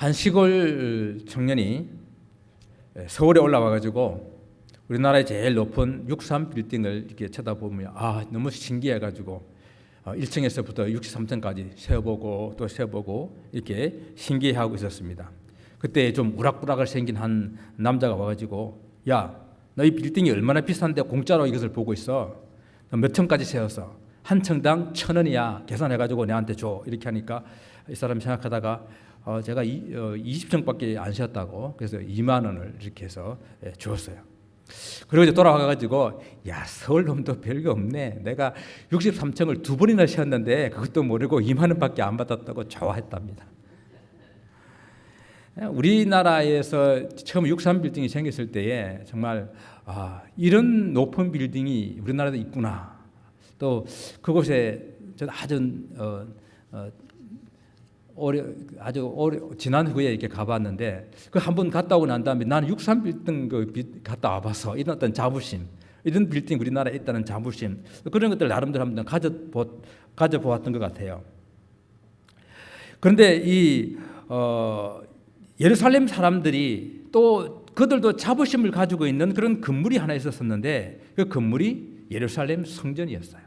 한 시골 청년이 서울에 올라와가지고 우리나라의 제일 높은 63 빌딩을 이렇게 쳐다보면 너무 신기해가지고 1층에서부터 63층까지 세어보고 또 세어보고 이렇게 신기해하고 있었습니다. 그때 좀 우락부락을 생긴 한 남자가 와가지고 야, 너 이 빌딩이 얼마나 비싼데 공짜로 이것을 보고 있어? 너 몇 층까지 세웠어? 한 층당 1,000원이야. 계산해가지고 내한테 줘. 이렇게 하니까 이 사람이 생각하다가 제가 20층밖에 안 세웠다고 그래서 2만 원을 이렇게 해서 주었어요. 그리고 이제 돌아와가지고 야, 서울 놈도 별거 없네. 내가 63층을 2번이나 세웠는데 그것도 모르고 2만 원밖에 안 받았다고 좋아했답니다. 우리나라에서 처음 63 빌딩이 생겼을 때에 정말 이런 높은 빌딩이 우리나라도 있구나. 또 그곳에 저는 아주 오래 지난 후에 이렇게 가봤는데 그 한 번 갔다 오고 난 다음에 나는 63 빌딩 갔다 와봐서 이런 어떤 자부심, 이런 빌딩 우리나라에 있다는 자부심, 그런 것들 나름대로 한번 가져보았던 것 같아요. 그런데 이 예루살렘 사람들이 또 그들도 자부심을 가지고 있는 그런 건물이 하나 있었는데 그 건물이 예루살렘 성전이었어요.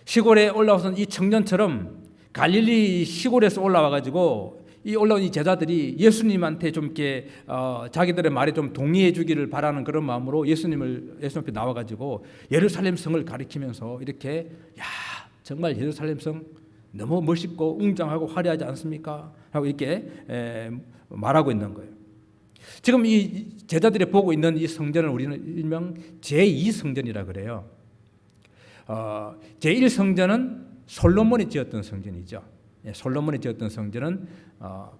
시골에 올라와서 이 청년처럼 갈릴리 시골에서 올라와가지고 올라온 이 제자들이 예수님한테 좀 이렇게 자기들의 말에 좀 동의해 주기를 바라는 그런 마음으로 예수님 앞에 나와가지고 예루살렘 성을 가리키면서 이렇게 정말 예루살렘 성 너무 멋있고 웅장하고 화려하지 않습니까? 하고 이렇게 말하고 있는 거예요. 지금 이 제자들이 보고 있는 이 성전을 우리는 일명 제2성전이라 그래요. 제1성전은 솔로몬이 지었던 성전이죠. 솔로몬이 지었던 성전은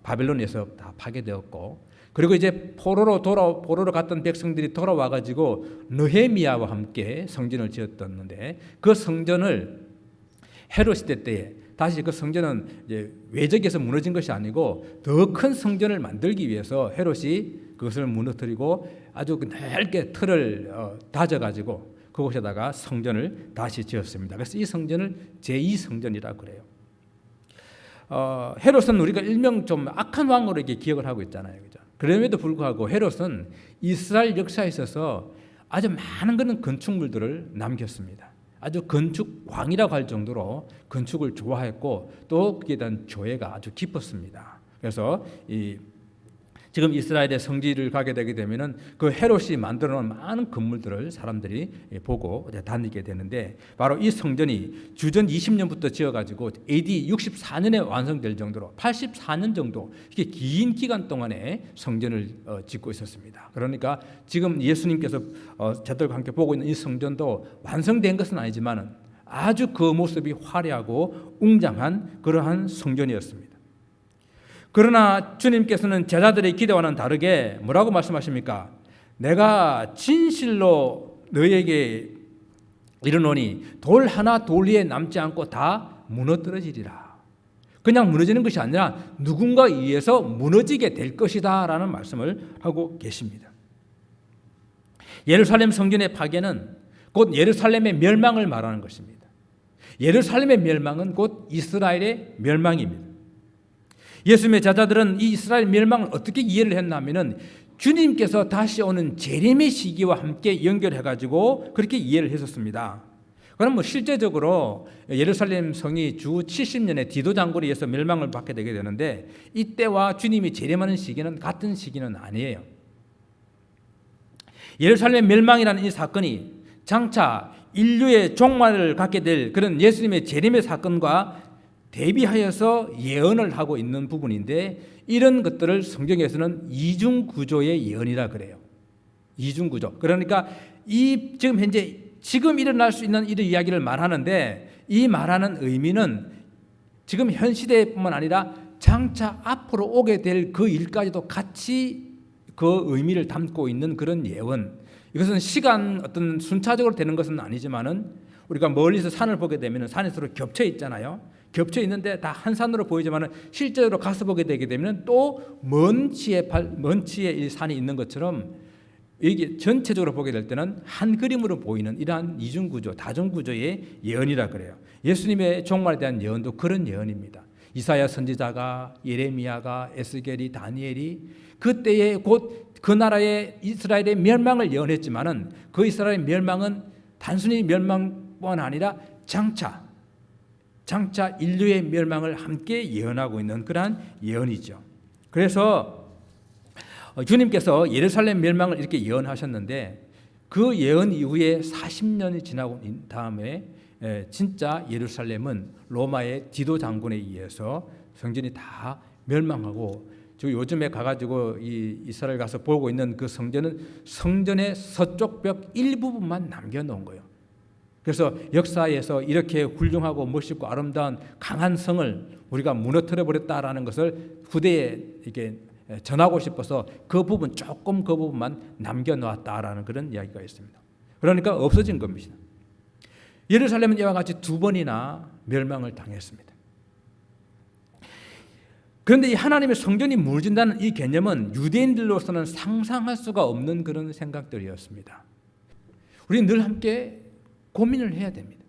바벨론에서 다 파괴되었고, 그리고 이제 포로로 갔던 백성들이 돌아와 가지고 느헤미야와 함께 성전을 지었었는데 그 성전을 헤롯 시대 때에 다시 그 성전은 이제 외적에서 무너진 것이 아니고 더 큰 성전을 만들기 위해서 헤롯이 그것을 무너뜨리고 아주 넓게 틀을 다져가지고 그곳에다가 성전을 다시 지었습니다. 그래서 이 성전을 제2성전이라고 그래요. 헤롯은 우리가 일명 좀 악한 왕으로 이렇게 기억을 하고 있잖아요, 그죠? 그럼에도 불구하고 헤롯은 이스라엘 역사에 있어서 아주 많은 그런 건축물들을 남겼습니다. 아주 건축 왕이라고 할 정도로 건축을 좋아했고 또 그에 대한 조예가 아주 깊었습니다. 그래서 지금 이스라엘의 성지를 가게 되게 되면은 그 헤롯이 만들어 놓은 많은 건물들을 사람들이 보고 다니게 되는데 바로 이 성전이 주전 20년부터 지어가지고 AD 64년에 완성될 정도로 84년 정도 이렇게 긴 기간 동안에 성전을 짓고 있었습니다. 그러니까 지금 예수님께서 저들과 함께 보고 있는 이 성전도 완성된 것은 아니지만은 아주 그 모습이 화려하고 웅장한 그러한 성전이었습니다. 그러나 주님께서는 제자들의 기대와는 다르게 뭐라고 말씀하십니까? 내가 진실로 너에게 이르노니 돌 하나 돌 위에 남지 않고 다 무너뜨려지리라. 그냥 무너지는 것이 아니라 누군가에 의해서 무너지게 될 것이다 라는 말씀을 하고 계십니다. 예루살렘 성전의 파괴는 곧 예루살렘의 멸망을 말하는 것입니다. 예루살렘의 멸망은 곧 이스라엘의 멸망입니다. 예수님의 제자들은 이 이스라엘 멸망을 어떻게 이해를 했냐면은 주님께서 다시 오는 재림의 시기와 함께 연결해가지고 그렇게 이해를 했었습니다. 그럼 실제적으로 예루살렘 성이 주 70년에 디도 장군에 의해서 멸망을 받게 되게 되는데 이때와 주님이 재림하는 시기는 같은 시기는 아니에요. 예루살렘 멸망이라는 이 사건이 장차 인류의 종말을 갖게 될 그런 예수님의 재림의 사건과 대비하여서 예언을 하고 있는 부분인데 이런 것들을 성경에서는 이중구조의 예언이라 그래요. 이중구조. 그러니까 지금 일어날 수 있는 이런 이야기를 말하는데 이 말하는 의미는 지금 현 시대뿐만 아니라 장차 앞으로 오게 될 그 일까지도 같이 그 의미를 담고 있는 그런 예언. 이것은 시간 어떤 순차적으로 되는 것은 아니지만은 우리가 멀리서 산을 보게 되면 산이 서로 겹쳐 있잖아요. 겹쳐 있는데 다 한 산으로 보이지만 실제로 가서 보게 되게 되면 또 먼 치에 이 산이 있는 것처럼 이게 전체적으로 보게 될 때는 한 그림으로 보이는 이러한 이중구조, 다중구조의 예언이라 그래요. 예수님의 종말에 대한 예언도 그런 예언입니다. 이사야 선지자가, 예레미야가, 에스겔이, 다니엘이 그때에 곧 그 나라의 이스라엘의 멸망을 예언했지만은 그 이스라엘의 멸망은 단순히 멸망뿐 아니라 장차 인류의 멸망을 함께 예언하고 있는 그러한 예언이죠. 그래서 주님께서 예루살렘 멸망을 이렇게 예언하셨는데 그 예언 이후에 40년이 지나고 다음에 진짜 예루살렘은 로마의 디도 장군에 의해서 성전이 다 멸망하고 저 요즘에 가가지고 이스라엘 가서 보고 있는 그 성전은 성전의 서쪽 벽 일부분만 남겨놓은 거예요. 그래서 역사에서 이렇게 훌륭하고 멋있고 아름다운 강한 성을 우리가 무너뜨려 버렸다라는 것을 후대에 이렇게 전하고 싶어서 그 부분만 남겨놓았다라는 그런 이야기가 있습니다. 그러니까 없어진 겁니다. 예루살렘은 이와 같이 2번이나 멸망을 당했습니다. 그런데 이 하나님의 성전이 무너진다는 이 개념은 유대인들로서는 상상할 수가 없는 그런 생각들이었습니다. 우리는 늘 함께 고민을 해야 됩니다.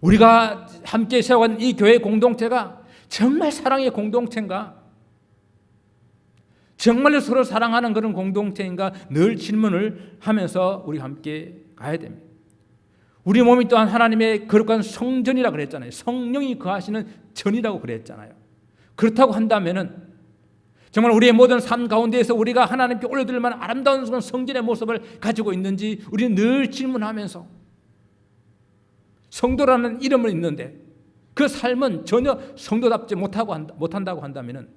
우리가 함께 세워간 이 교회 공동체가 정말 사랑의 공동체인가? 정말로 서로 사랑하는 그런 공동체인가? 늘 질문을 하면서 우리 함께 가야 됩니다. 우리 몸이 또한 하나님의 거룩한 성전이라고 그랬잖아요. 성령이 거하시는 전이라고 그랬잖아요. 그렇다고 한다면은 정말 우리의 모든 삶 가운데에서 우리가 하나님께 올려드릴 만한 아름다운 성전의 모습을 가지고 있는지 우리는 늘 질문하면서 성도라는 이름을 있는데 그 삶은 전혀 성도답지 못한다고 한다면은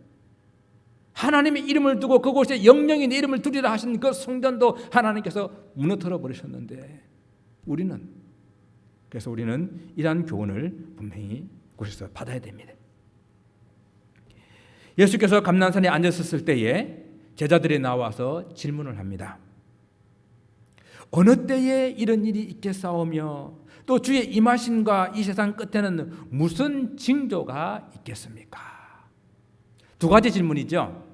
하나님의 이름을 두고 그곳에 영영이 내 이름을 두리라 하신 그 성전도 하나님께서 무너뜨려 버리셨는데 그래서 우리는 이러한 교훈을 분명히 그곳에서 받아야 됩니다. 예수께서 감난산에 앉으셨을 때에 제자들이 나와서 질문을 합니다. 어느 때에 이런 일이 있겠사오며 또 주의 임하심과 이 세상 끝에는 무슨 징조가 있겠습니까? 2가지 질문이죠.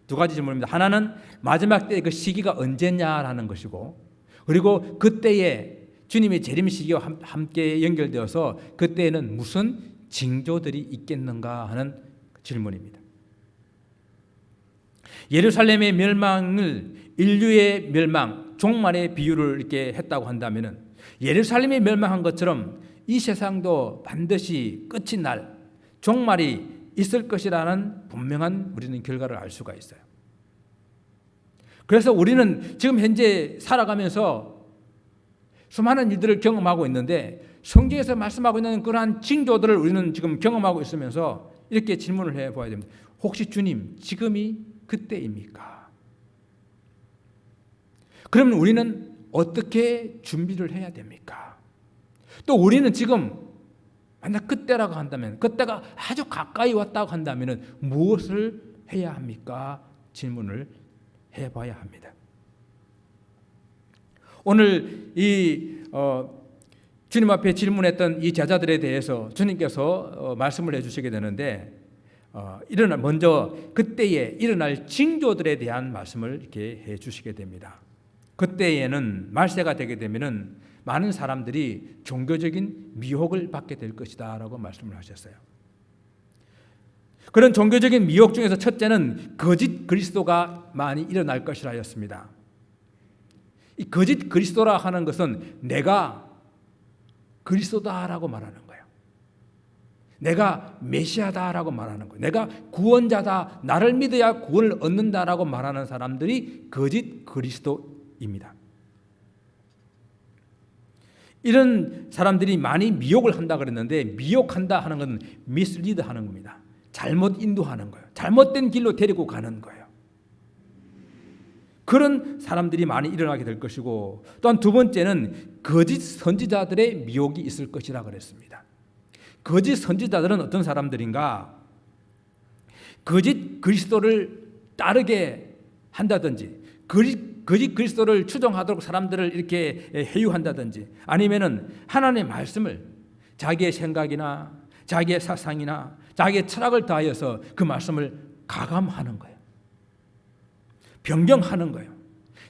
2가지 질문입니다. 하나는 마지막 때의 그 시기가 언제냐라는 것이고, 그리고 그때에 주님의 재림 시기와 함께 연결되어서 그때에는 무슨 징조들이 있겠는가 하는 질문입니다. 예루살렘의 멸망을 인류의 멸망, 종말의 비유를 이렇게 했다고 한다면은 예루살렘이 멸망한 것처럼 이 세상도 반드시 끝이 날 종말이 있을 것이라는 분명한 우리는 결과를 알 수가 있어요. 그래서 우리는 지금 현재 살아가면서 수많은 일들을 경험하고 있는데 성경에서 말씀하고 있는 그러한 징조들을 우리는 지금 경험하고 있으면서 이렇게 질문을 해봐야 됩니다. 혹시 주님 지금이 그때입니까? 그러면 우리는 어떻게 준비를 해야 됩니까? 또 우리는 지금 만약 그때라고 한다면, 그때가 아주 가까이 왔다고 한다면 무엇을 해야 합니까? 질문을 해봐야 합니다. 오늘 주님 앞에 질문했던 이 제자들에 대해서 주님께서 말씀을 해주시게 되는데 먼저 그때에 일어날 징조들에 대한 말씀을 이렇게 해주시게 됩니다. 그때에는 말세가 되게 되면은 많은 사람들이 종교적인 미혹을 받게 될 것이다라고 말씀을 하셨어요. 그런 종교적인 미혹 중에서 첫째는 거짓 그리스도가 많이 일어날 것이라 하였습니다. 이 거짓 그리스도라 하는 것은 내가 그리스도다라고 말하는 거예요. 내가 메시아다라고 말하는 거예요. 내가 구원자다, 나를 믿어야 구원을 얻는다라고 말하는 사람들이 거짓 그리스도입니다. 이런 사람들이 많이 미혹을 한다 그랬는데, 미혹한다 하는 건 mislead 하는 겁니다. 잘못 인도하는 거예요. 잘못된 길로 데리고 가는 거예요. 그런 사람들이 많이 일어나게 될 것이고, 또한 2번째는 거짓 선지자들의 미혹이 있을 것이라 그랬습니다. 거짓 선지자들은 어떤 사람들인가? 거짓 그리스도를 따르게 한다든지, 거짓 그리스도를 추종하도록 사람들을 이렇게 해유한다든지, 아니면은 하나님의 말씀을 자기의 생각이나 자기의 사상이나 자기의 철학을 다하여서 그 말씀을 가감하는 거예요. 변경하는 거예요.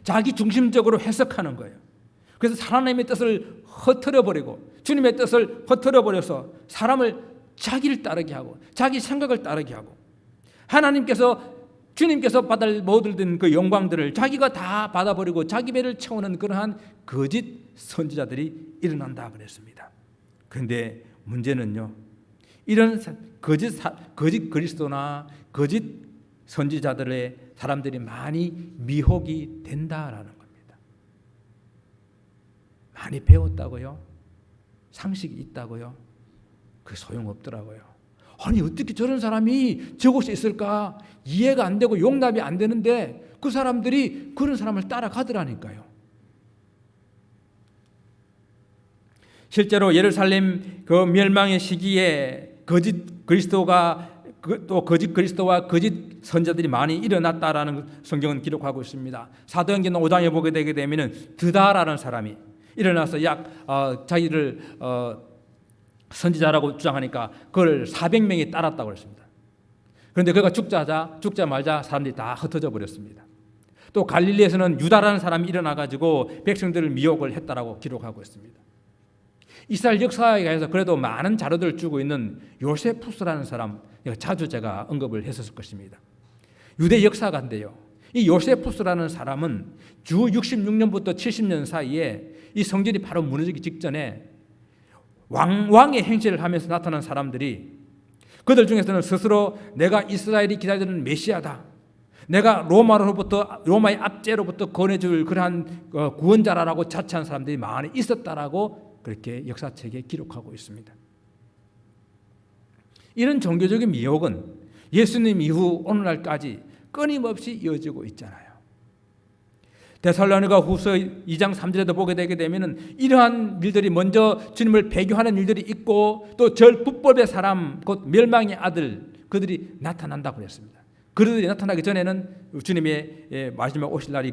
자기 중심적으로 해석하는 거예요. 그래서 하나님의 뜻을 허트려 버리고 주님의 뜻을 허트려 버려서 사람을 자기를 따르게 하고 자기 생각을 따르게 하고 주님께서 받을 모든 그 영광들을 자기가 다 받아버리고 자기 배를 채우는 그러한 거짓 선지자들이 일어난다 그랬습니다. 그런데 문제는요, 이런 거짓 그리스도나 거짓 선지자들의 사람들이 많이 미혹이 된다라는 겁니다. 많이 배웠다고요? 상식이 있다고요? 그 소용없더라고요. 아니 어떻게 저런 사람이 저곳에 있을까? 이해가 안 되고 용납이 안 되는데 그 사람들이 그런 사람을 따라가더라니까요. 실제로 예루살렘 그 멸망의 시기에 거짓 그리스도와 거짓 선자들이 많이 일어났다라는 성경은 기록하고 있습니다. 사도행전 5장에 보게 되게 되면은 드다라는 사람이 일어나서 자기를 선지자라고 주장하니까 그걸 400명이 따랐다고 했습니다. 그런데 그가 죽자마자 사람들이 다 흩어져 버렸습니다. 또 갈릴리에서는 유다라는 사람이 일어나 가지고 백성들을 미혹을 했다라고 기록하고 있습니다. 이스라엘 역사에 대해서 그래도 많은 자료들을 주고 있는 요세푸스라는 사람, 자주 제가 언급을 했었을 것입니다. 유대 역사가인데요, 이 요세푸스라는 사람은 주 66년부터 70년 사이에 이 성전이 바로 무너지기 직전에 왕의 행세를 하면서 나타난 사람들이, 그들 중에서는 스스로 내가 이스라엘이 기다리는 메시아다, 내가 로마의 압제로부터 건해줄 그러한 구원자라고 자처한 사람들이 많이 있었다라고 그렇게 역사책에 기록하고 있습니다. 이런 종교적인 미혹은 예수님 이후 오늘날까지 끊임없이 이어지고 있잖아요. 데살로니가 후서 2장 3절에도 보게 되게 되면 이러한 일들이 먼저 주님을 배교하는 일들이 있고 또 절북법의 사람 곧 멸망의 아들 그들이 나타난다고 그랬습니다. 그들이 나타나기 전에는 주님의 마지막 오실 날이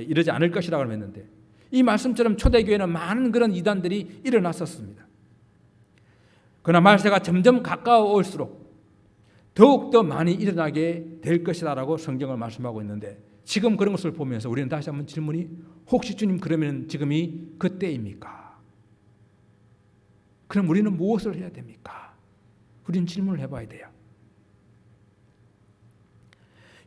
이르지 않을 것이라고 했는데, 이 말씀처럼 초대교회는 많은 그런 이단들이 일어났었습니다. 그러나 말세가 점점 가까워 올수록 더욱더 많이 일어나게 될 것이라고 성경을 말씀하고 있는데, 지금 그런 것을 보면서 우리는 다시 한번 질문이, 혹시 주님 그러면 지금이 그때입니까? 그럼 우리는 무엇을 해야 됩니까? 우리는 질문을 해봐야 돼요.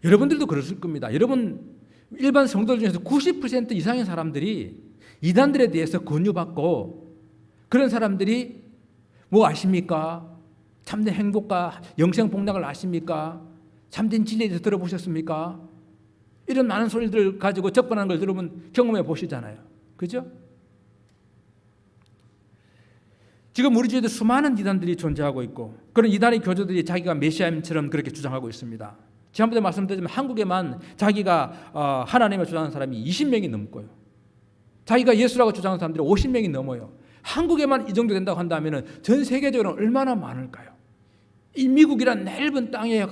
여러분들도 그러실 겁니다. 여러분 일반 성도들 중에서 90% 이상의 사람들이 이단들에 대해서 권유받고, 그런 사람들이 뭐 아십니까? 참된 행복과 영생복락을 아십니까? 참된 진리에 대해서 들어보셨습니까? 이런 많은 소리들 가지고 접근하는 걸 여러분 경험해 보시잖아요. 그죠? 지금 우리 주위에도 수많은 이단들이 존재하고 있고, 그런 이단의 교주들이 자기가 메시아임처럼 그렇게 주장하고 있습니다. 지난번에 말씀드렸지만 한국에만 자기가 하나님을 주장하는 사람이 20명이 넘고요, 자기가 예수라고 주장하는 사람들이 50명이 넘어요. 한국에만 이 정도 된다고 한다면 전 세계적으로 얼마나 많을까요? 이 미국이란 넓은 땅에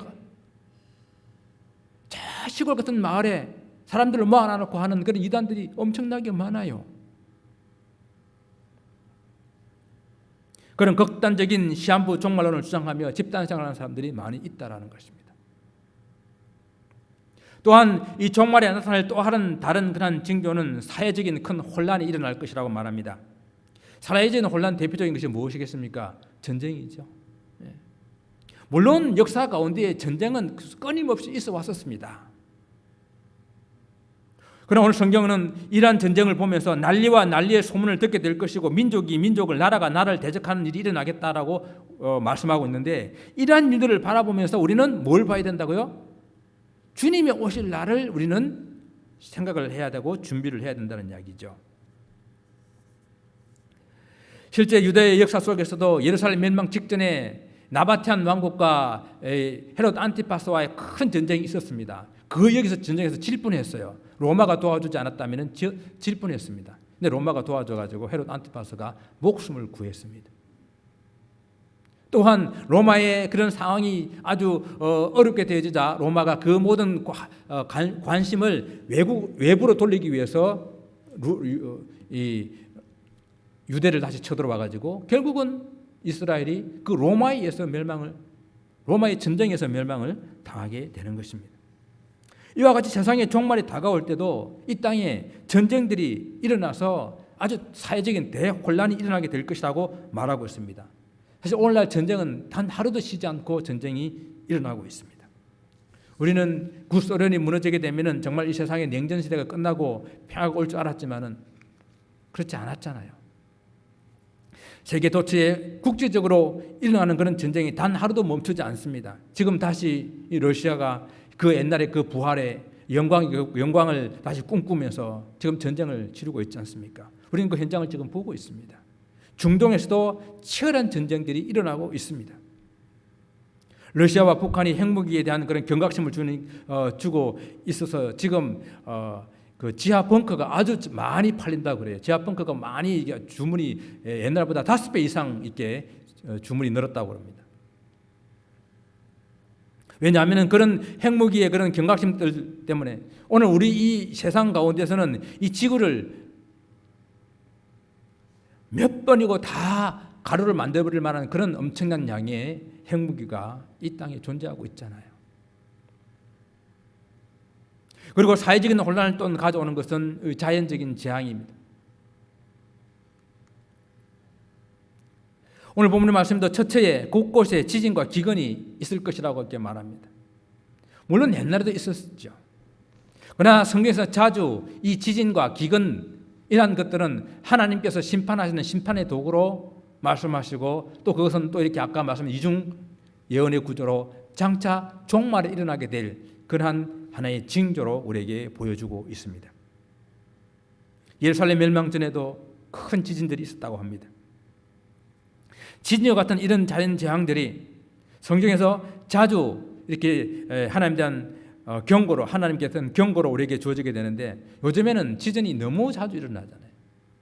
저 시골 같은 마을에 사람들을 모아놓고 하는 그런 이단들이 엄청나게 많아요. 그런 극단적인 시한부 종말론을 주장하며 집단생활하는 사람들이 많이 있다라는 것입니다. 또한 이 종말에 나타날 또 다른 그런 징조는 사회적인 큰 혼란이 일어날 것이라고 말합니다. 사회적인 혼란 대표적인 것이 무엇이겠습니까? 전쟁이죠. 물론 역사 가운데 전쟁은 끊임없이 있어 왔었습니다. 그러나 오늘 성경은 이러한 전쟁을 보면서 난리와 난리의 소문을 듣게 될 것이고 민족이 민족을, 나라가 나라를 대적하는 일이 일어나겠다라고 말씀하고 있는데, 이러한 일들을 바라보면서 우리는 뭘 봐야 된다고요? 주님이 오실 날을 우리는 생각을 해야 되고 준비를 해야 된다는 이야기죠. 실제 유대의 역사 속에서도 예루살렘 멸망 직전에 나바티안 왕국과 헤롯 안티파스와의 큰 전쟁이 있었습니다. 여기서 전쟁에서 질 뻔했어요. 로마가 도와주지 않았다면 질 뻔했습니다. 근데 로마가 도와줘가지고 헤롯 안티파스가 목숨을 구했습니다. 또한 로마의 그런 상황이 아주 어렵게 되어지자 로마가 그 모든 관심을 외부로 돌리기 위해서 이 유대를 다시 쳐들어와가지고 결국은 이스라엘이 그 로마의 전쟁에서 멸망을 당하게 되는 것입니다. 이와 같이 세상의 종말이 다가올 때도 이 땅에 전쟁들이 일어나서 아주 사회적인 대혼란이 일어나게 될 것이라고 말하고 있습니다. 사실 오늘날 전쟁은 단 하루도 쉬지 않고 전쟁이 일어나고 있습니다. 우리는 구소련이 무너지게 되면은 정말 이 세상의 냉전 시대가 끝나고 평화가 올 줄 알았지만은 그렇지 않았잖아요. 세계 도처에 국제적으로 일어나는 그런 전쟁이 단 하루도 멈추지 않습니다. 지금 다시 이 러시아가 그 옛날의 그 부활의 영광을 다시 꿈꾸면서 지금 전쟁을 치르고 있지 않습니까? 우리는 그 현장을 지금 보고 있습니다. 중동에서도 치열한 전쟁들이 일어나고 있습니다. 러시아와 북한이 핵무기에 대한 그런 경각심을 주고 있어서 지금 그 지하 벙커가 아주 많이 팔린다고 그래요. 지하 벙커가 많이 주문이 옛날보다 5배 이상 있게 주문이 늘었다고 합니다. 왜냐하면 그런 핵무기의 그런 경각심들 때문에 오늘 우리 이 세상 가운데서는 이 지구를 몇 번이고 다 가루를 만들어버릴 만한 그런 엄청난 양의 핵무기가 이 땅에 존재하고 있잖아요. 그리고 사회적인 혼란을 또 가져오는 것은 자연적인 재앙입니다. 오늘 본문의 말씀도 첫째에 곳곳에 지진과 기근이 있을 것이라고 이렇게 말합니다. 물론 옛날에도 있었죠. 그러나 성경에서 자주 이 지진과 기근이란 것들은 하나님께서 심판하시는 심판의 도구로 말씀하시고 또 그것은 또 이렇게 아까 말씀한 이중 예언의 구조로 장차 종말에 일어나게 될 그러한 하나의 징조로 우리에게 보여주고 있습니다. 예루살렘 멸망 전에도 큰 지진들이 있었다고 합니다. 지진과 같은 이런 자연 재앙들이 성경에서 자주 이렇게 하나님에 대한 경고로 하나님께서는 경고로 우리에게 주어지게 되는데 요즘에는 지진이 너무 자주 일어나잖아요.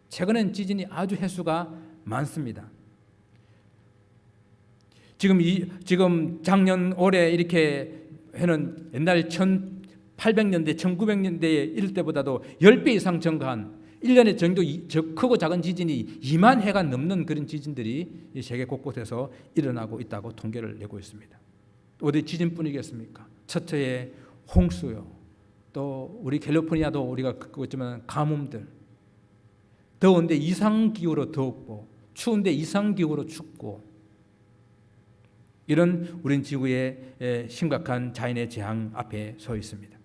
최근엔 지진이 아주 횟수가 많습니다. 지금 작년 올해 이렇게 해는 옛날 1800년대 1900년대에 이럴 때보다도 10배 이상 증가한 1년에 정도 크고 작은 지진이 2만 회가 넘는 그런 지진들이 세계 곳곳에서 일어나고 있다고 통계를 내고 있습니다. 어디 지진뿐이겠습니까? 첫째에 홍수요. 또 우리 캘리포니아도 우리가 겪고 있지만 가뭄들. 더운데 이상기후로 덥고 추운데 이상기후로 춥고 이런 우린 지구의 심각한 자연의 재앙 앞에 서 있습니다.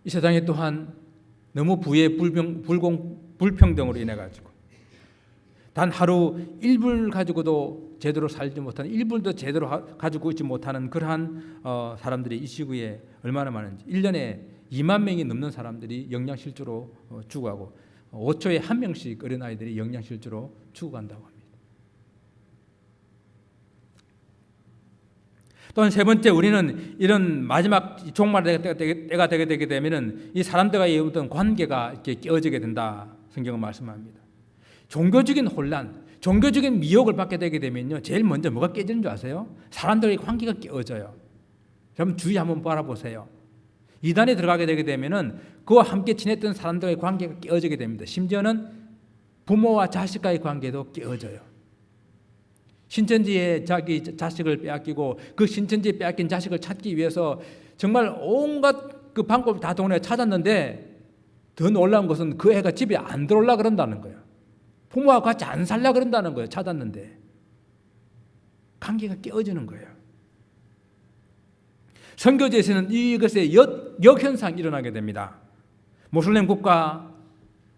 이 세상에 또한 너무 부의 불평등으로 인해 가지고 단 하루 1불 가지고도 제대로 살지 못하는 1불도 제대로 가지고 있지 못하는 그러한 사람들이 이 지구에 얼마나 많은지 1년에 2만 명이 넘는 사람들이 영양실조로 죽어가고 5초에 1명씩 어린아이들이 영양실조로 죽어간다고 합니다. 또한 세 번째 우리는 이런 마지막 종말 때가 되게 되게 되면은 이 사람들과의 어떤 관계가 이렇게 깨어지게 된다. 성경은 말씀합니다. 종교적인 혼란, 종교적인 미혹을 받게 되게 되면요, 제일 먼저 뭐가 깨지는 줄 아세요? 사람들의 관계가 깨어져요. 여러분 주위 한번 바라보세요. 이단에 들어가게 되게 되면은 그와 함께 지냈던 사람들의 관계가 깨어지게 됩니다. 심지어는 부모와 자식과의 관계도 깨어져요. 신천지에 자기 자식을 빼앗기고 그 신천지에 빼앗긴 자식을 찾기 위해서 정말 온갖 그 방법을 다 동네에 찾았는데 더 놀라운 것은 그 애가 집에 안 들어오려고 그런다는 거예요. 부모와 같이 안 살려고 그런다는 거예요. 찾았는데 관계가 깨어지는 거예요. 선교지에서는 이것의 역현상이 일어나게 됩니다. 모슬렘 국가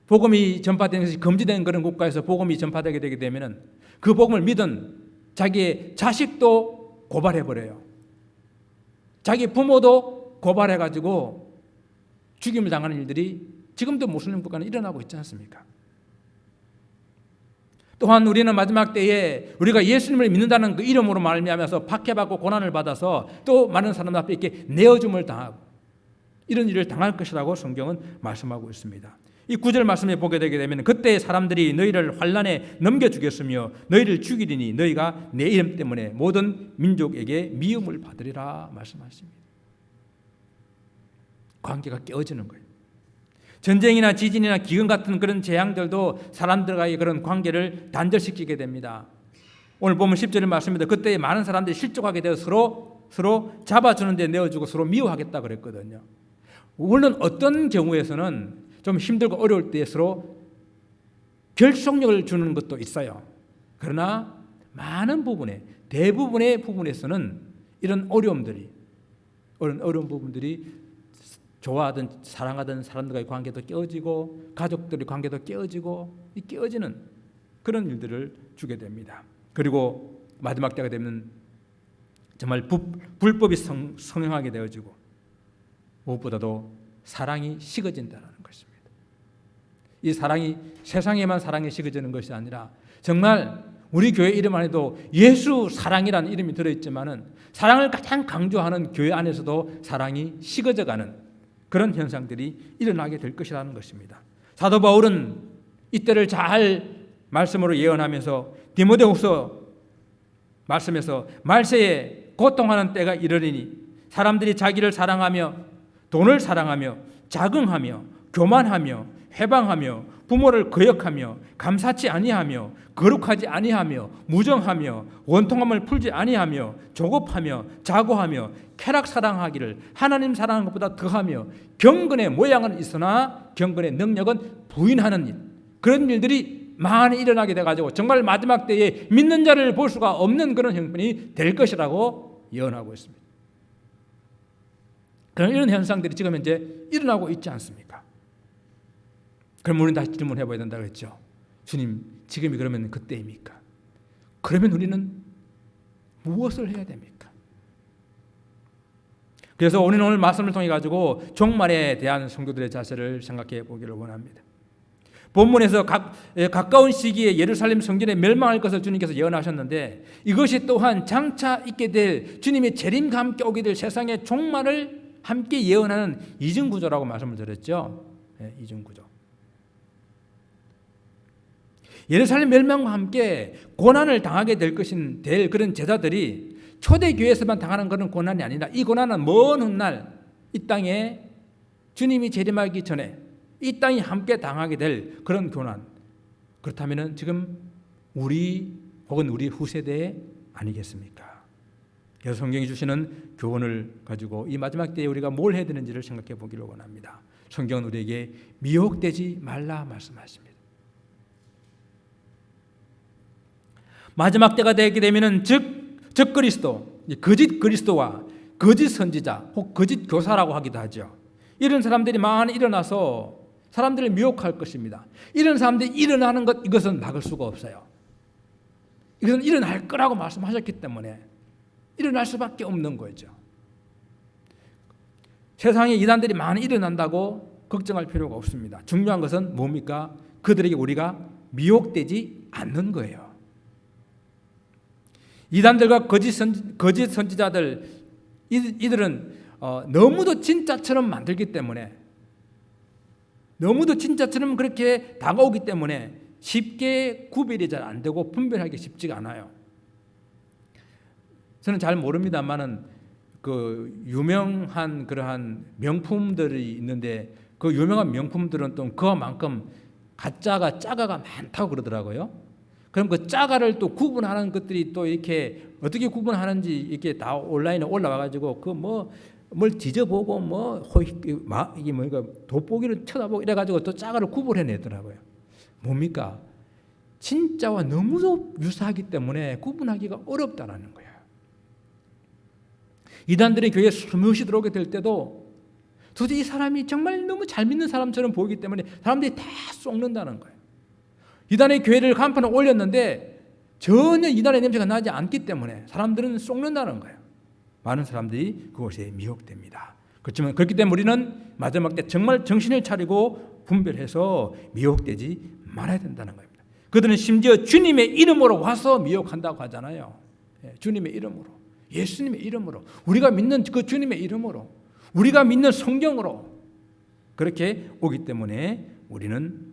복음이 전파되는 것이 금지된 그런 국가에서 복음이 전파되게 되게 되면은 그 복음을 믿은 자기의 자식도 고발해버려요. 자기 부모도 고발해가지고 죽임을 당하는 일들이 지금도 모슬림 국가는 일어나고 있지 않습니까? 또한 우리는 마지막 때에 우리가 예수님을 믿는다는 그 이름으로 말미암아서 박해받고 고난을 받아서 또 많은 사람 앞에 이렇게 내어줌을 당하고 이런 일을 당할 것이라고 성경은 말씀하고 있습니다. 이 9절 말씀에 보게 되게 되면 그때 사람들이 너희를 환난에 넘겨주겠으며 너희를 죽이리니 너희가 내 이름 때문에 모든 민족에게 미움을 받으리라 말씀하십니다. 관계가 깨어지는 거예요. 전쟁이나 지진이나 기근 같은 그런 재앙들도 사람들과의 그런 관계를 단절시키게 됩니다. 오늘 보면 10절의 말씀입니다. 그때 많은 사람들이 실족하게 되어 서로 잡아주는 데 내어주고 서로 미워하겠다 그랬거든요. 물론 어떤 경우에서는 좀 힘들고 어려울 때 서로 결속력을 주는 것도 있어요. 그러나 많은 부분에, 대부분의 부분에서는 이런 어려운 부분들이 좋아하던 사랑하던 사람들과의 관계도 깨어지고 가족들의 관계도 깨어지는 그런 일들을 주게 됩니다. 그리고 마지막 때가 되면 정말 불법이 성행하게 되어지고 무엇보다도 사랑이 식어진다는 것입니다. 이 사랑이 세상에만 사랑이 식어지는 것이 아니라 정말 우리 교회 이름 안에도 예수 사랑이라는 이름이 들어있지만은 사랑을 가장 강조하는 교회 안에서도 사랑이 식어져가는 그런 현상들이 일어나게 될 것이라는 것입니다. 사도 바울은 이때를 잘 말씀으로 예언하면서 디모데후서 말씀에서 말세에 고통하는 때가 이르리니 사람들이 자기를 사랑하며 돈을 사랑하며 자긍하며 교만하며 회방하며 부모를 거역하며 감사치 아니하며 거룩하지 아니하며 무정하며 원통함을 풀지 아니하며 조급하며 자고하며 쾌락 사랑하기를 하나님 사랑하는 것보다 더하며 경건의 모양은 있으나 경건의 능력은 부인하는 일, 그런 일들이 많이 일어나게 돼가지고 정말 마지막 때에 믿는 자를 볼 수가 없는 그런 형편이 될 것이라고 예언하고 있습니다. 그런 이런 현상들이 지금 현재 일어나고 있지 않습니까? 그럼 우리는 다시 질문해 봐야 된다고 했죠. 주님, 지금이 그러면 그때입니까? 그러면 우리는 무엇을 해야 됩니까? 그래서 우리는 오늘 말씀을 통해 가지고 종말에 대한 성도들의 자세를 생각해 보기를 원합니다. 본문에서 가까운 시기에 예루살렘 성전에 멸망할 것을 주님께서 예언하셨는데 이것이 또한 장차 있게 될 주님의 재림과 함께 오게 될 세상의 종말을 함께 예언하는 이중구조라고 말씀을 드렸죠. 이중구조. 예루살렘 멸망과 함께 고난을 당하게 될 그런 제자들이 초대교회에서만 당하는 그런 고난이 아니라 이 고난은 먼 훗날 이 땅에 주님이 재림하기 전에 이 땅이 함께 당하게 될 그런 고난. 그렇다면 지금 우리 혹은 우리 후세대 아니겠습니까? 그래서 성경이 주시는 교훈을 가지고 이 마지막 때에 우리가 뭘 해야 되는지를 생각해 보기를 원합니다. 성경은 우리에게 미혹되지 말라 말씀하십니다. 마지막 때가 되게 되면은 적 그리스도, 거짓 그리스도와 거짓 선지자 혹 거짓 교사라고 하기도 하죠. 이런 사람들이 많이 일어나서 사람들을 미혹할 것입니다. 이런 사람들이 일어나는 것, 이것은 막을 수가 없어요. 이것은 일어날 거라고 말씀하셨기 때문에 일어날 수밖에 없는 거죠. 세상에 이단들이 많이 일어난다고 걱정할 필요가 없습니다. 중요한 것은 뭡니까? 그들에게 우리가 미혹되지 않는 거예요. 이단들과 거짓 선지자들, 이들은 너무도 진짜처럼 만들기 때문에, 너무도 진짜처럼 그렇게 다가오기 때문에 쉽게 구별이 잘 안 되고 분별하기 쉽지가 않아요. 저는 잘 모릅니다만은 그 유명한 그러한 명품들이 있는데 그 유명한 명품들은 또 그만큼 가짜가 짜가가 많다고 그러더라고요. 그럼 그 짜가를 또 구분하는 것들이 또 이렇게 어떻게 구분하는지 이렇게 다 온라인에 올라와 가지고 그 뭘 뒤져보고 이게 뭐가 돋보기를 쳐다보고 이래 가지고 또 짜가를 구분해내더라고요. 뭡니까? 진짜와 너무도 유사하기 때문에 구분하기가 어렵다라는 거예요. 이단들이 교회에 스며시 들어오게 될 때도 도대체 이 사람이 정말 너무 잘 믿는 사람처럼 보이기 때문에 사람들이 다 쏙는다는 거예요. 이단의 교회를 간판에 올렸는데 전혀 이단의 냄새가 나지 않기 때문에 사람들은 쏙는다는 거예요. 많은 사람들이 그것에 미혹됩니다. 그렇지만 그렇기 때문에 우리는 마지막 때 정말 정신을 차리고 분별해서 미혹되지 말아야 된다는 겁니다. 그들은 심지어 주님의 이름으로 와서 미혹한다고 하잖아요. 주님의 이름으로, 예수님의 이름으로, 우리가 믿는 그 주님의 이름으로, 우리가 믿는 성경으로 그렇게 오기 때문에 우리는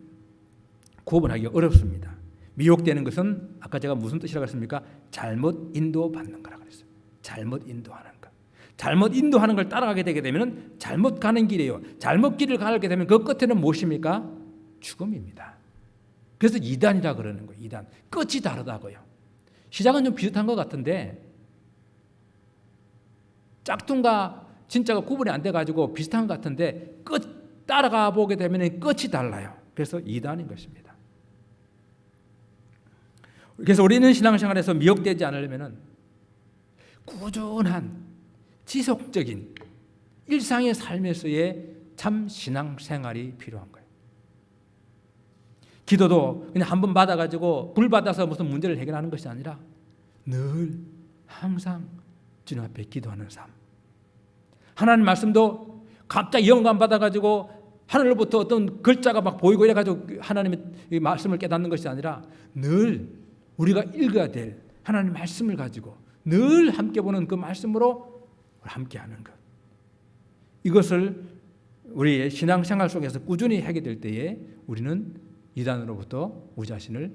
구분하기가 어렵습니다. 미혹되는 것은 아까 제가 무슨 뜻이라고 했습니까? 잘못 인도받는 거라고 그랬어요. 잘못 인도하는 것. 잘못 인도하는 걸 따라가게 되게 되면 잘못 가는 길이에요. 잘못 길을 가게 되면 그 끝에는 무엇입니까? 죽음입니다. 그래서 이단이라 그러는 거예요. 이단. 끝이 다르다고요. 시작은 좀 비슷한 것 같은데 짝퉁과 진짜가 구분이 안 돼가지고 비슷한 것 같은데 끝 따라가 보게 되면 끝이 달라요. 그래서 이단인 것입니다. 그래서 우리는 신앙생활에서 미혹되지 않으려면 꾸준한 지속적인 일상의 삶에서의 참 신앙생활이 필요한 거예요. 기도도 그냥 한 번 받아가지고 불 받아서 무슨 문제를 해결하는 것이 아니라 늘 항상 주님 앞에 기도하는 삶. 하나님 말씀도 갑자기 영감 받아가지고 하늘로부터 어떤 글자가 막 보이고 이래가지고 하나님의 말씀을 깨닫는 것이 아니라 늘 우리가 읽어야 될 하나님의 말씀을 가지고 늘 함께 보는 그 말씀으로 함께하는 것. 이것을 우리의 신앙생활 속에서 꾸준히 하게 될 때에 우리는 이단으로부터 우리 자신을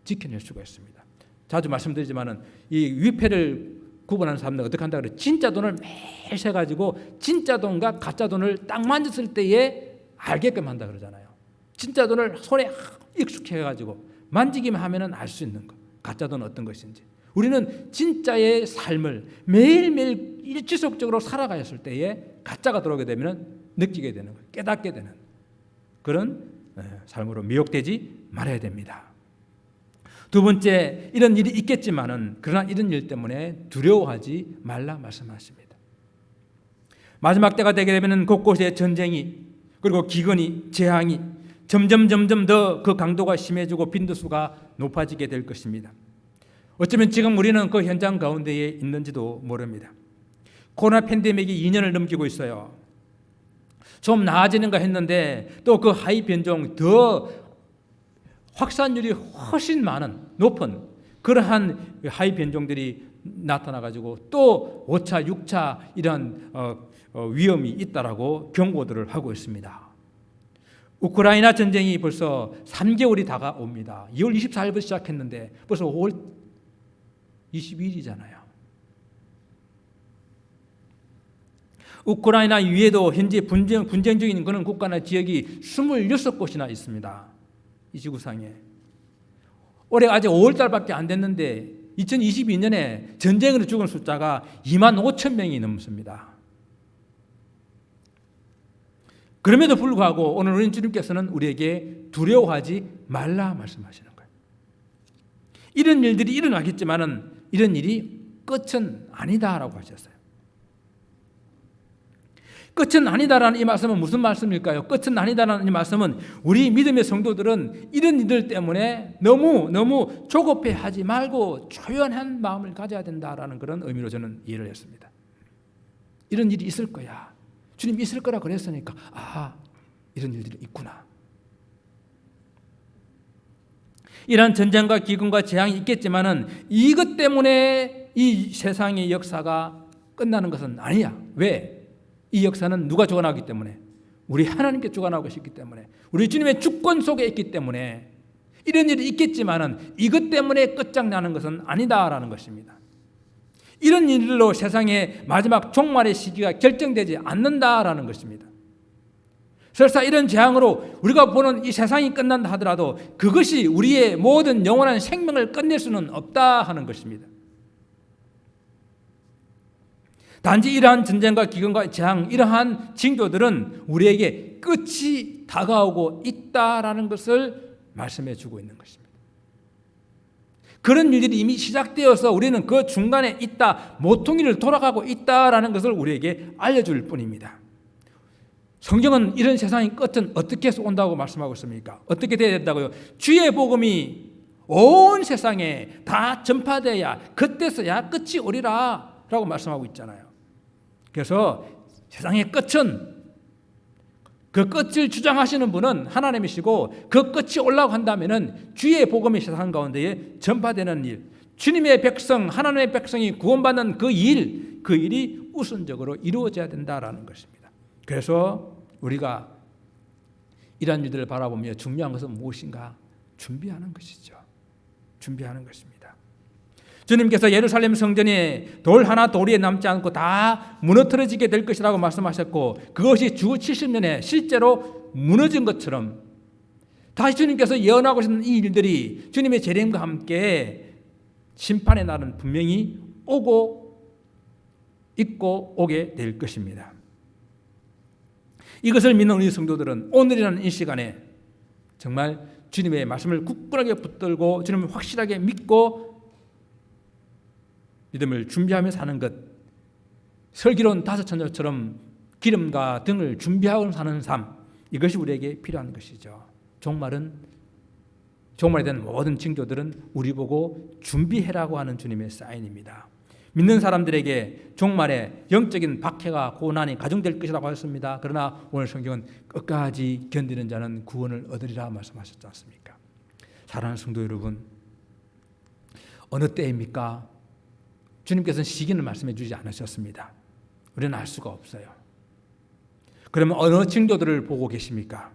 지켜낼 수가 있습니다. 자주 말씀드리지만은 이 위패를 구분하는 사람들은 어떻게 한다 그래요? 진짜 돈을 매일 세가지고 진짜 돈과 가짜 돈을 딱 만졌을 때에 알게끔 한다 그러잖아요. 진짜 돈을 손에 익숙해가지고 만지기만 하면은 알 수 있는 것. 가짜 돈은 어떤 것인지. 우리는 진짜의 삶을 매일매일 일지속적으로 살아가였을 때에 가짜가 들어오게 되면 느끼게 되는 거예요. 깨닫게 되는 그런 삶으로 미혹되지 말아야 됩니다. 두 번째, 이런 일이 있겠지만은 그러나 이런 일 때문에 두려워하지 말라 말씀하십니다. 마지막 때가 되게 되면은 곳곳에 전쟁이 그리고 기근이 재앙이 점점 더 그 강도가 심해지고 빈도수가 높아지게 될 것입니다. 어쩌면 지금 우리는 그 현장 가운데에 있는지도 모릅니다. 코로나 팬데믹이 2년을 넘기고 있어요. 좀 나아지는가 했는데 또 그 하이 변종 더 확산율이 훨씬 높은 그러한 하이 변종들이 나타나가지고 또 5차, 6차 이런 위험이 있다라고 경고들을 하고 있습니다. 우크라이나 전쟁이 벌써 3개월이 다가옵니다. 2월 24일부터 시작했는데 벌써 5월 22일이잖아요. 우크라이나 위에도 현재 분쟁 중인 그런 국가나 지역이 26곳이나 있습니다. 이 지구상에. 올해 아직 5월달밖에 안 됐는데 2022년에 전쟁으로 죽은 숫자가 2만 5천 명이 넘습니다. 그럼에도 불구하고 오늘 우리 주님께서는 우리에게 두려워하지 말라 말씀하시는 거예요. 이런 일들이 일어나겠지만은 이런 일이 끝은 아니다라고 하셨어요. 끝은 아니다라는 이 말씀은 무슨 말씀일까요? 끝은 아니다라는 이 말씀은 우리 믿음의 성도들은 이런 일들 때문에 너무 조급해하지 말고 조연한 마음을 가져야 된다라는 그런 의미로 저는 이해를 했습니다. 이런 일이 있을 거야. 주님 있을 거라 그랬으니까 이런 일들이 있구나. 이러한 전쟁과 기근과 재앙이 있겠지만은 이것 때문에 이 세상의 역사가 끝나는 것은 아니야. 왜? 이 역사는 누가 주관하기 때문에? 우리 하나님께 주관하고 있기 때문에, 우리 주님의 주권 속에 있기 때문에 이런 일이 있겠지만은 이것 때문에 끝장나는 것은 아니다라는 것입니다. 이런 일로 세상의 마지막 종말의 시기가 결정되지 않는다라는 것입니다. 설사 이런 재앙으로 우리가 보는 이 세상이 끝난다 하더라도 그것이 우리의 모든 영원한 생명을 끝낼 수는 없다 하는 것입니다. 단지 이러한 전쟁과 기근과 재앙, 이러한 징조들은 우리에게 끝이 다가오고 있다라는 것을 말씀해 주고 있는 것입니다. 그런 일들이 이미 시작되어서 우리는 그 중간에 있다, 모퉁이를 돌아가고 있다라는 것을 우리에게 알려줄 뿐입니다. 성경은 이런 세상의 끝은 어떻게 해서 온다고 말씀하고 있습니까? 어떻게 돼야 된다고요? 주의 복음이 온 세상에 다 전파되어야 그때서야 끝이 오리라 라고 말씀하고 있잖아요. 그래서 세상의 끝은 그 끝을 주장하시는 분은 하나님이시고 그 끝이 올라고 한다면은 주의 복음이 세상 가운데에 전파되는 일, 주님의 백성, 하나님의 백성이 구원받는 그 일이 우선적으로 이루어져야 된다라는 것입니다. 그래서 우리가 이러한 일들을 바라보며 중요한 것은 무엇인가? 준비하는 것이죠. 준비하는 것입니다. 주님께서 예루살렘 성전에 돌 하나 도리에 남지 않고 다 무너뜨려지게 될 것이라고 말씀하셨고 그것이 주 70년에 실제로 무너진 것처럼 다시 주님께서 예언하고 있는 이 일들이 주님의 재림과 함께 심판의 날은 분명히 오게 될 것입니다. 이것을 믿는 우리 성도들은 오늘이라는 이 시간에 정말 주님의 말씀을 굳건하게 붙들고 주님을 확실하게 믿고 믿음을 준비하며 사는 것, 슬기로운 다섯 처녀처럼 기름과 등을 준비하고 사는 삶, 이것이 우리에게 필요한 것이죠. 종말에 대한 모든 징조들은 우리 보고 준비해라고 하는 주님의 사인입니다. 믿는 사람들에게 종말에 영적인 박해가 고난이 가중될 것이라고 하셨습니다. 그러나 오늘 성경은 끝까지 견디는 자는 구원을 얻으리라 말씀하셨지 않습니까? 사랑하는 성도 여러분, 어느 때입니까? 주님께서는 시기는 말씀해 주지 않으셨습니다. 우리는 알 수가 없어요. 그러면 어느 징조들을 보고 계십니까?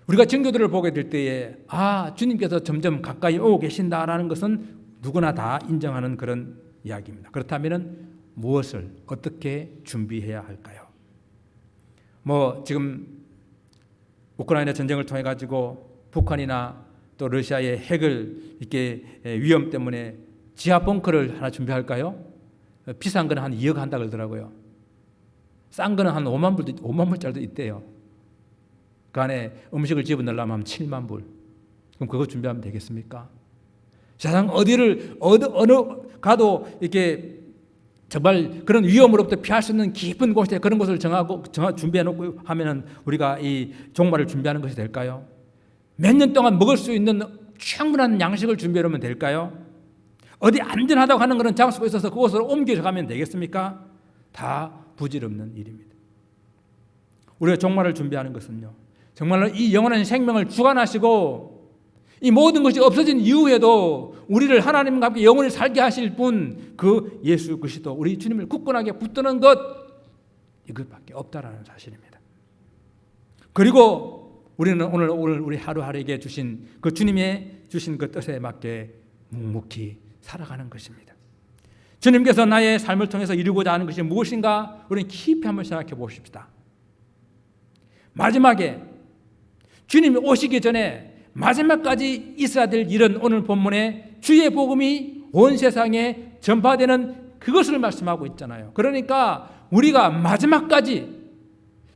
우리가 징조들을 보게 될 때에 주님께서 점점 가까이 오고 계신다라는 것은 누구나 다 인정하는 그런 이야기입니다. 그렇다면 무엇을 어떻게 준비해야 할까요? 지금 우크라이나 전쟁을 통해 가지고 북한이나 또 러시아의 핵을 이렇게 위험 때문에 지하 벙커를 하나 준비할까요? 비싼 거는 한 2억 한다 그러더라고요. 싼 거는 한 5만 불짜리도 있대요. 그 안에 음식을 집어넣으려면 하면 7만 불. 그럼 그거 준비하면 되겠습니까? 세상 어느 가도 이렇게 정말 그런 위험으로부터 피할 수 있는 깊은 곳에 그런 곳을 준비해 놓고 하면은 우리가 이 종말을 준비하는 것이 될까요? 몇 년 동안 먹을 수 있는 충분한 양식을 준비해 놓으면 될까요? 어디 안전하다고 하는 그런 장소가 있어서 그곳으로 옮겨가면 되겠습니까? 다 부질없는 일입니다. 우리가 종말을 준비하는 것은요, 정말로 이 영원한 생명을 주관하시고 이 모든 것이 없어진 이후에도 우리를 하나님과 함께 영원히 살게 하실 분, 그 예수 그리스도, 우리 주님을 굳건하게 붙드는 것, 이것밖에 없다라는 사실입니다. 그리고 우리는 오늘 우리 하루하루에게 주신 그 주님의 주신 그 뜻에 맞게 묵묵히 살아가는 것입니다. 주님께서 나의 삶을 통해서 이루고자 하는 것이 무엇인가? 우리는 깊이 한번 생각해 보십시다. 마지막에 주님이 오시기 전에 마지막까지 있어야 될 일은 오늘 본문에 주의 복음이 온 세상에 전파되는 그것을 말씀하고 있잖아요. 그러니까 우리가 마지막까지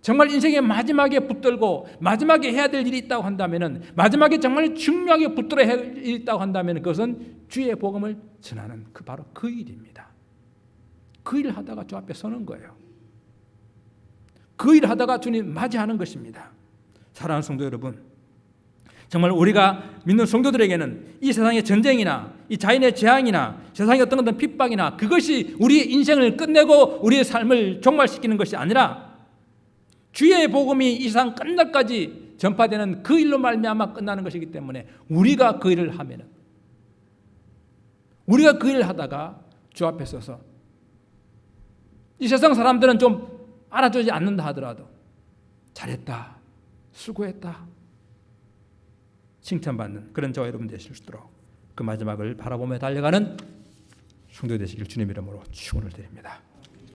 정말 인생의 마지막에 붙들고 마지막에 해야 될 일이 있다고 한다면, 마지막에 정말 중요하게 붙들어야 할 일이 있다고 한다면 그것은 주의 복음을 전하는 바로 그 일입니다. 그 일을 하다가 주 앞에 서는 거예요. 그 일을 하다가 주님 맞이하는 것입니다. 사랑하는 성도 여러분, 정말 우리가 믿는 성도들에게는 이 세상의 전쟁이나 이 자연의 재앙이나 세상의 어떤 핍박이나 그것이 우리의 인생을 끝내고 우리의 삶을 종말시키는 것이 아니라 주의 복음이 이 세상 끝날까지 전파되는 그 일로 말미암아 끝나는 것이기 때문에 우리가 그 일을 하면은, 우리가 그 일을 하다가 주 앞에 서서 이 세상 사람들은 좀 알아주지 않는다 하더라도 잘했다, 수고했다, 칭찬받는 그런 저와 여러분 되실 수 있도록 그 마지막을 바라보며 달려가는 성도 되시길 주님 이름으로 축원을 드립니다.